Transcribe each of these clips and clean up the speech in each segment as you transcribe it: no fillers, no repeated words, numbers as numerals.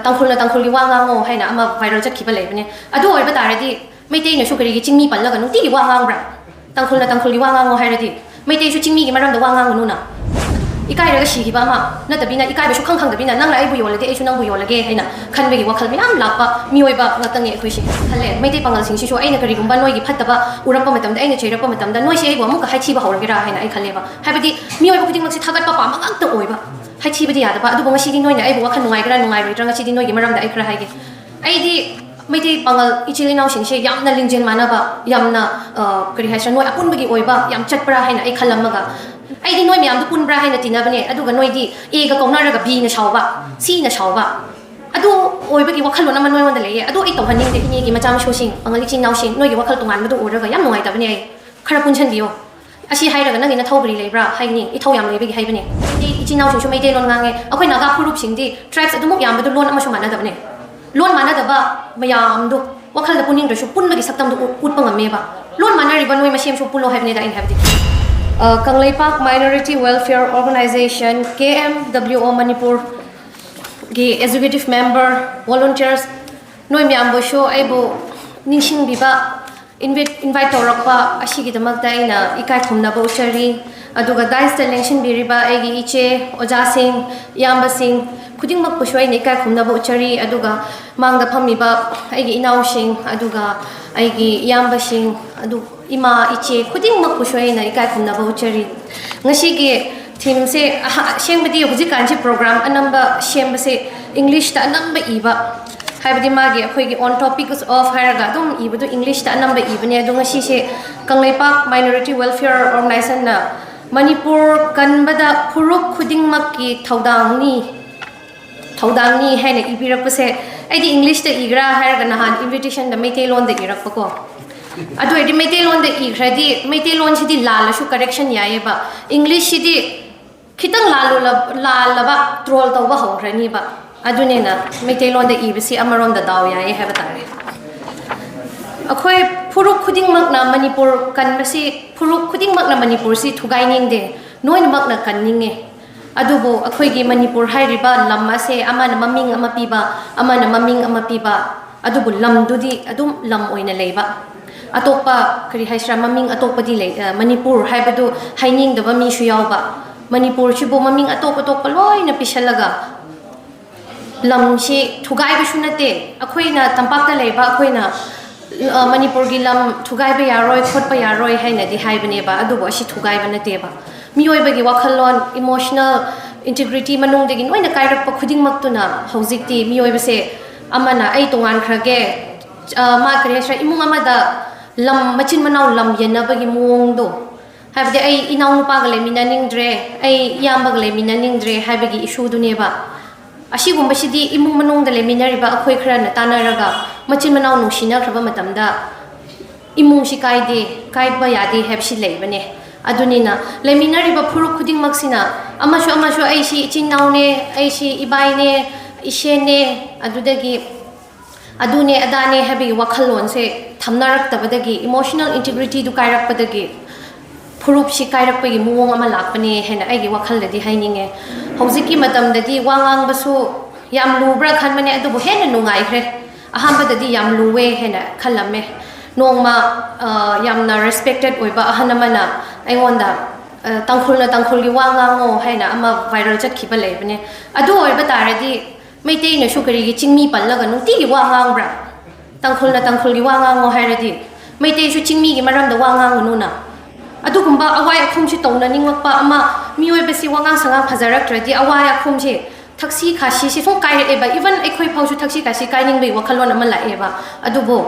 tangkhul gi wa ngango haina ama viral chakhiba leibane adu oiba taradi meitei na shukari gi chingmi pallaga nungti gi wa ngang bra tangkhul gi wa ngango hairadi meitei shu chingmi gi maram da wa ngang nu na ikai raga shi gi ba ma na tabina ikai ba shu khang da bina nang la ai bu yolade ai shu nang bu yolage haina khanbe gi wakhal myam lakpa miyoiba ngatang e khoishi khale meitei pangal sing shi shu aina kari gumba noi gi phattaba urappa matam da aina cheirappa matam da noi shi ai bu amuka hai chi ba hawragera haina ai khale ba haibadi miyoiba khuding mak si thagat pa pa ma ngak ta oiba hai chi badi yada ba adu bang si di noi na ai bu wakhal nungai gra nungai roi tranga si di noi gi maram da ai khra haige ai di meitei pangal ichilinau sing she yamna lingjel manaba yamna kari haisa noi apun bagi oiba yam chatpra haina ai khalamaga ai di noi myam du punbra haina tinabane aduga noi di a ga kaunaraga b na shawba c na shawba adu oibagi wakhal lona man noi wonda leye adu ai tawhaning de ini gi macham shosing pangal ichi nausing noi gi wakhal tongan madu uraga yam nungai tabane ai khara punchan biyo asi hairaga nang ina thawbri lebra haini i thaw yam lebegi haibane ichi nausing shu meitei lon ngange akoi naga phurup sing di tribes adu muk yam badu lon ama shu mana dabane lon mana daba mayam du wakhal da puning shu punbagi saktam du utpa ngame ba lon mana riba noi masem shu pulo haibane da in habdi Kangleipak Minority Welfare Organization KMWO Manipur gi executive member volunteers noi myam bo show aibo ningsing biba invite torakpa ashigi damakta ina ikai khumna bo chari aduga dice election biriba agi iche oja sing yamba sing khuding mak po shoi ne ikai khumna bo chari aduga mangda phamiba agi inau sing aduga agi yamba sing adu ima iche khuding mak po shoi na ikai khumna bo chari ngasi gi team se shengbadi huji kanchi program anamba shemba se English ta anamba iba haibadi magi akhoi gi on topics of haraga dum ibadu English ta anamba ibane adu ngasi se Kangleipak Minority Welfare Organization na Manipur kanbada phuruk khuding mak ki thaudangni haina ibirak pase aidi English ta igra haraga nahan invitation da meitei lon da irak ko adu edi meitei lon da igradi meitei lon sidi lala shu correction yaye ba English sidi khitang lalaba troll tawba hawrani ba adune na meitei lon da ibisi amaron da daw yaye haba tare akhoi phuruk khuding mak na Manipur kan basi phuruk khuding mak na Manipur si thugai ning de noin mak na kan ninge adubo akhoi gi Manipur hairiba lamma se amana maming ama piba adubo lam dudi adum lam oina leiba atokpa kari haisra maming atokpa di lei Manipur haibadu haining da ba mi shu yawba Manipur chibo maming atokpa loi na pisalaga lam shi thugai ba shunate akhoi na tampak ta leiba akhoi na Manipur gi lam thugai ba yaroi khot pa yaroi haina di haibane ba adubo shi thugai ba nate ba miyoi bagi wakhalon emotional integrity manung de gi noina kairak pa khuding mak tu na hojik ti miyoi ba se amana ai tongan khrage ma kare sra imung amada lam machin manau lam yena bagi muong do haibade ai inau nupa ga le minaning dre ai yamba ga le minaning dre haibagi issue du ne ba ashi gumba sidi imung manung da le minari ba akhoi khra na tanaraga machin manau nu shina khraba matamda imung shi kai ba yade hebshi leibane adunina le minari ba phuru khuding maksina amashu ai shi chinau ne ai shi ibai ne ishe ne adudagi adune adane habi wakhalon se thamnarak tabadagi emotional integrity du kairak padagi phurup shi kairak pagi muong ama lakpane hena ai gi wakhal dadi haininge hojiki matam dadi wangang basu yam lubra khanmane adubu hena nungai khre ahamba dadi yam luwe hena khalamme nongma yamna respected oiba ahanamana aingonda tangkhul gi wangango haina ama viral chakhiba lebane adu oiba taradi meitei na shukari gi chingmi pallaga nungti gi wangang bra tangkhul gi wangango hairadi meitei shu chingmi gi maram da wangang nu na adu gumba awai akhum chi tongna ningwakpa ama mioi besi wangang sanga phajarak tradi awai akhum chi thaksi khashi si song kai eba even ekhoi phau shu thaksi kashi kai ning bei wakhalon ama la eba adubo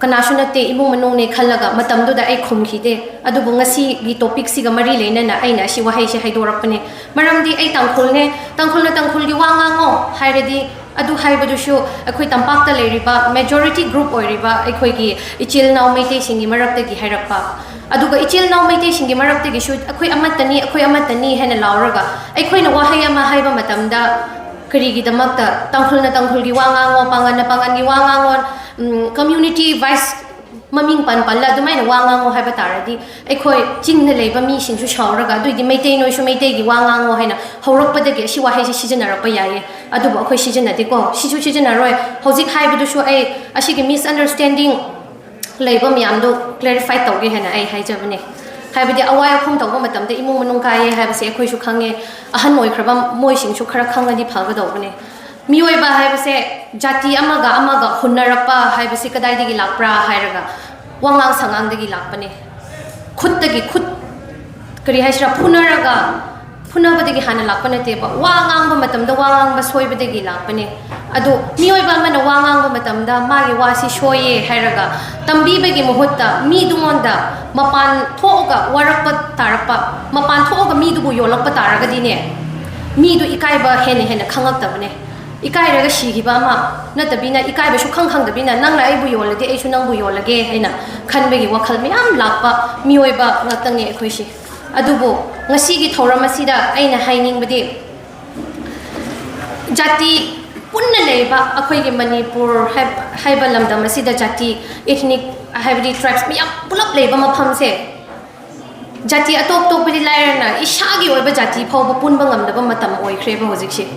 kanashu nate imung manung ne khalaga matam du da ai khum khide adubo ngasi gi topic si ga mari leina na aina si wahai se haidorapne maram di ai tangkhul gi wangango hairadi adu haibadu shu akhoi tampak ta leriba majority group oiriba akhoi gi ichil naw meitei singi marakta gi hairakpa aduga ichil naw meitei singi marakta gi shu akhoi amatani hena lauraga akhoi na wahai ama haiba matamda kari gi damakta tangkhul gi wangango pangan gi wangangon community vice maming pan palla dumai na wangango haiba taradi ekhoi chingna leiba mi singsu shauraga duidi meitei noi su meitei gi wangango haina horokpa dege si wahai si sijanarapa yaye adubo akhoi sijanade ko sisu sijanaroi hojik haibudu su ai asigi misunderstanding leiba miamdo clarify tawge hena ai haijabane haibadi awai khum tawba matamde imung manung kaye haibase ekhoi su khange ahan moi khraba moi singsu khara khangadi phagado mioi ba haibase jati amaga hunnarapa haibase kadai digi lakpra hairaga wangang sangang digi lakpane khut dagi khut kari haisra phunaba dagi hana lakpane te ba wangang ba matamda wangang ba soiba dagi lakpane adu mioi ba mana wangang ba matamda magi wasi shoye hairaga tambi bagi muhutta mi dumonda mapan thoga warakpa tarapa mapan thoga mi dubu yolakpa taraga dine mi du ikai ba hene khangak tabane ikai raga shigiba ma natabina ikai ba shu khang dabina nang la aibu yolade ai shu nang bu yolage haina khanbegi wakhal miyam lakpa mioi ba ngatang ne khoi shi adubo ngasi gi thoram asida aina haining badi jati punna leiba akhoi gi manipur haiba lamdam asida jati ethnic haibdi tribes miyam pulap leiba mapham se jati atop top bidi lairana ishagi oiba jati phawba punba ngamdaba matam oi khreba hojik shi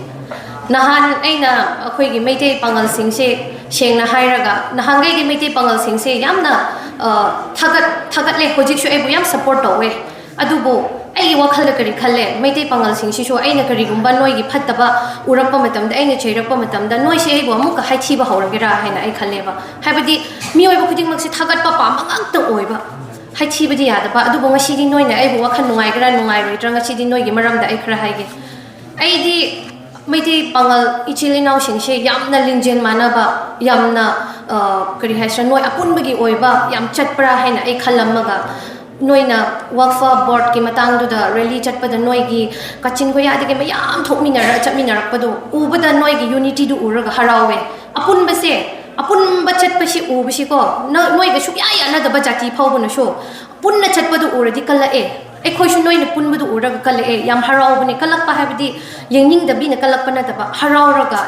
nahan aina akhoi gi meitei pangal singse shengna hairaga nahangai gi meitei pangal singse yamna thagat le hojik shu aibu yam support tawe adubo ai wakhal kari khalle meitei pangal singsi shu aina kari gumba noi gi phattaba urappa matamda aina cheirappa matamda noi se aibu amuka haithi ba hawragera haina ai khalleba haibadi mioi ba khuding maksi thagat pa pa mangak ta oiba haithi badi yada ba adubo ngasi di noi na aibu wakhal nungai gra nungai roi tra ngasi di noi gi maramda ai khra haige ai di meitei pangal ichilinau singse yamna lingjen manaba yamna kari haisra noi apun bagi oiba yam chatpra haina ai khallamaga noina wakfa board ki matang du da rally chatpada noi gi kachin ko yade ke mayam thokminara chapminara padu ubada noi gi unity du uraga harawe apun base apun ba chatpashi ubisi ko noi ga shukya ya na da ba jati phawbu na sho punna chatpadu uradi kala e ekhoi shu noi na punbadu uraga kala e yam haraw bune kalak pa habdi yengning da bi na kalak pa na da ba haraw raga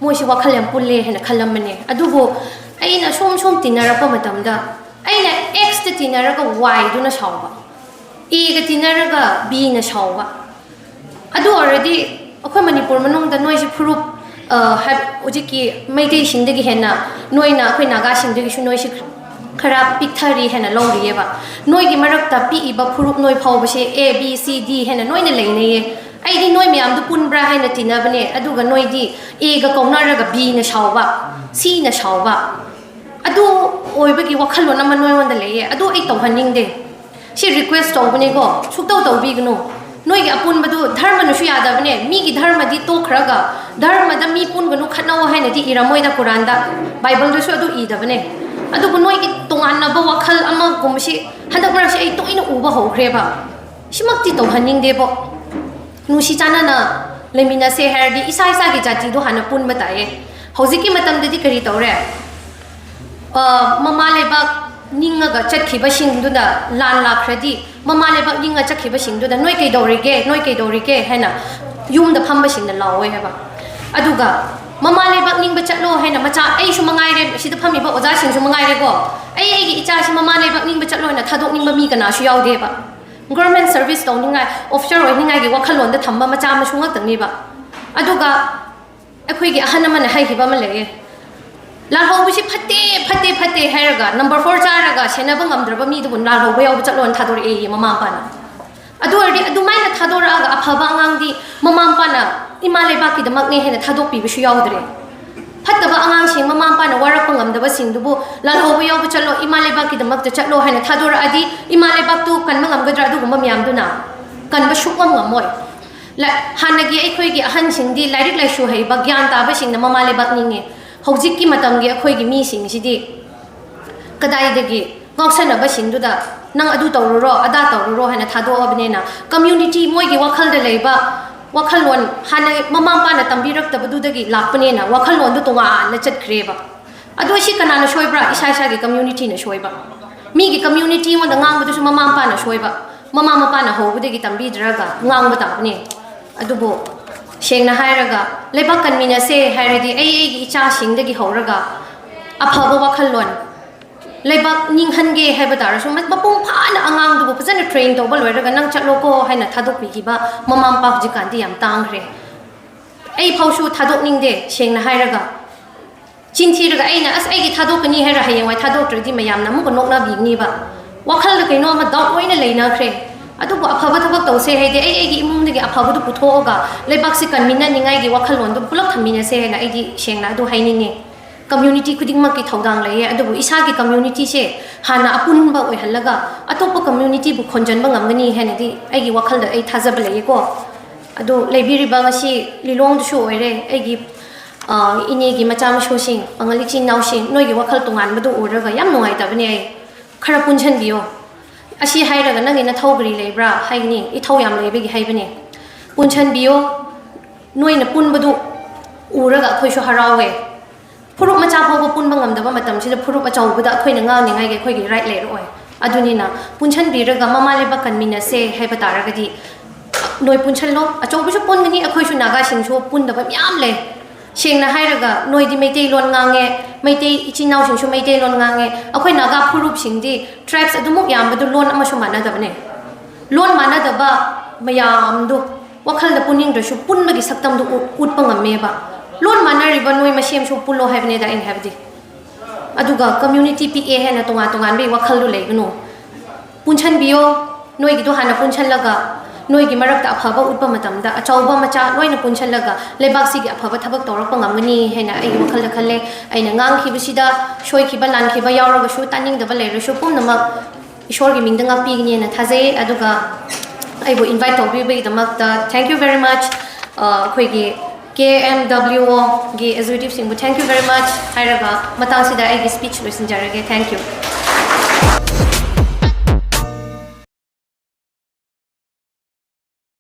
moi shi wakhal yam pulle hena khalamane adugo aina som tinara pa matamda aina x ta tinaraga y du na shawba e ga tinaraga b na shawba adu already akhoi manipur manung da noi shi phurup ojiki meitei singdagi hena noina akhoi naga singdagi shu noi shi khara pikthari hena longri ba noi gi marakta pi iba phurup noi phawba she a b c d hena noi na leine ye ai di noi myam du punbra haina tinabane aduga noi di a ga kaunaraga b na shawba c na shawba adu oibagi wakhalo na manoi wanda leye adu ai tawhaning de si request tawbane go suktaw tawbignu noi gi apun badu dharma nu shu yada bane mi gi dharma di to khraga dharma da mi pun gnu khanaw haina di iramoi da quran da bible du su adu i da bane adu bu noi gi tongan na ba wakhal ama gumsi hadak mara si ai to ina uba ho khreba simakti tawhaning de bo nu si chana na lemina se herdi isa gi jati do hana pun bataye hojiki matam de di kari tawre mama lebak ningaga chakhiba singduna lan lakhradi mama lebak ninga chakhiba singduna noi kei dorige hena yumda phamba singna lawe heba aduga mama lebak ningba chatlo hena macha ai su mangai re sida phami ba oja sing su mangai re go ai gi icha si mama lebak ningba chatlo na thadok ningba mi kana su yaude ba government service tawninga officer oi ninga gi wakhalon da thamba macha ma sungak tangni ba aduga akhoi gi ahana man hai hiba ma lege lalhaubusi phate hairaga number 4 charaga senaba ngamdraba mi du lalhaubu yaw chalon thador e mama pana adu ardi adu maina thadora aga aphaba angangdi mama pana imale baki da makne hena thadok pi bisu yawdre phattaba angang sing mama pana warak ngamdaba singdubu lalhaubu yaw chalo imale baki da makta chalo hena thadora adi imale bak tu kan ngamgadra du gumba myam duna kan ba shukam ngamoy la hanagi ai gi ahan singdi lairik lai shu hei ba gyan ta ba singna mama le bak ninge hojiki matamgi akhoi gi mi sing sidi kadai dagi ngoksana ba singduda nang adu tawruro ada tawruro hana thado abnena community moi gi wakhal da leiba wakhalon hana mama pa na tambirak tabadu dagi lakpanena wakhalon du tonga na chat khreba adu shi kana na shoibra isa gi community na shoiba mi gi community mo da ngang bu su mama pa na shoiba mama pa na hobu dagi tambi draga ngang ba ta ne adubo shengna hairaga lebak kan mina se hairadi ai gi icha singdagi horaga aphaba wakhalon leibak ning hange haiba dar so mat bapung phana angang du phajana train to ba loiraga nang chatlo ko haina thadok pi ki ba mamam pak jikan ti yam tang khre ai phausu thadok ning de sengna hairaga chinthi raga aina as ai gi thadok ni haira hayeng wai thadok trdi mayam na mu ko nokna bi ni ba wakhal da kaino ma dot oina leina khre adu ko aphaba thabak to se haide ai gi imung de gi aphaba du putho ga leibak si kan minna ningai gi wakhal lon du pulak thamina se na ai gi sengna du haini community kuding mak ki thodang lai adu bu isa ki community se hana apun ba oi halaga atopa community bu khonjan ba ngamgani hena di ai gi wakhal da ai thajab lai ko adu leibiri ba ngasi lilong du shu oire ai gi ine gi macham shu sing pangali chin naw sing noi gi wakhal tungan ba du uraga yam nongai ta bani ai khara punchan biyo asi hairaga nang ina thogri leibra haini I thau yam leibe gi haibani punchan biyo noi na pun ba du uraga khoi shu harawe Purup macha phau pun bangam da ba matam si purup achau buda khoi na ngang ni ngai ge khoi gi right le roi aduni na punchan bi ra ga mama le ba kan mina se hai ba tar ga di noi punchan lo achau bu chu pon ni akhoi chu naga sing chu pun da ba yam le seng na hai ra ga noi di mai te lon ngang nge mai te ichin naw sing chu mai te lon ngang nge akhoi naga purup sing di tribes adumuk yam ba du lon ama chu mana da ba ne lon mana da ba mayam du wakhal da puning da chu pun ma gi saktam du ut pangam me ba Lon manari ba noi masem shu pulo have ne da in have di aduga community PA he na tonga tongan be wakhal lu leigno punchan bio noi gi do hana punchan laga noi gi marak ta phaba utpa matam da achauba macha noi na punchan laga lebak si gi phaba thabak torak pangamani he na ai wakhal da khalle ai na ngang khi bisida shoi khi ba lan khi ba yaw ra shu taning da ba le ru shu pum na mak ishor gi ming da nga pi gi ne na thaje aduga ai bo invite to be da mak da thank you very much khoi gi KMWO gi executive sing thank you very much hairaga matang sida ai speech listen jarage thank you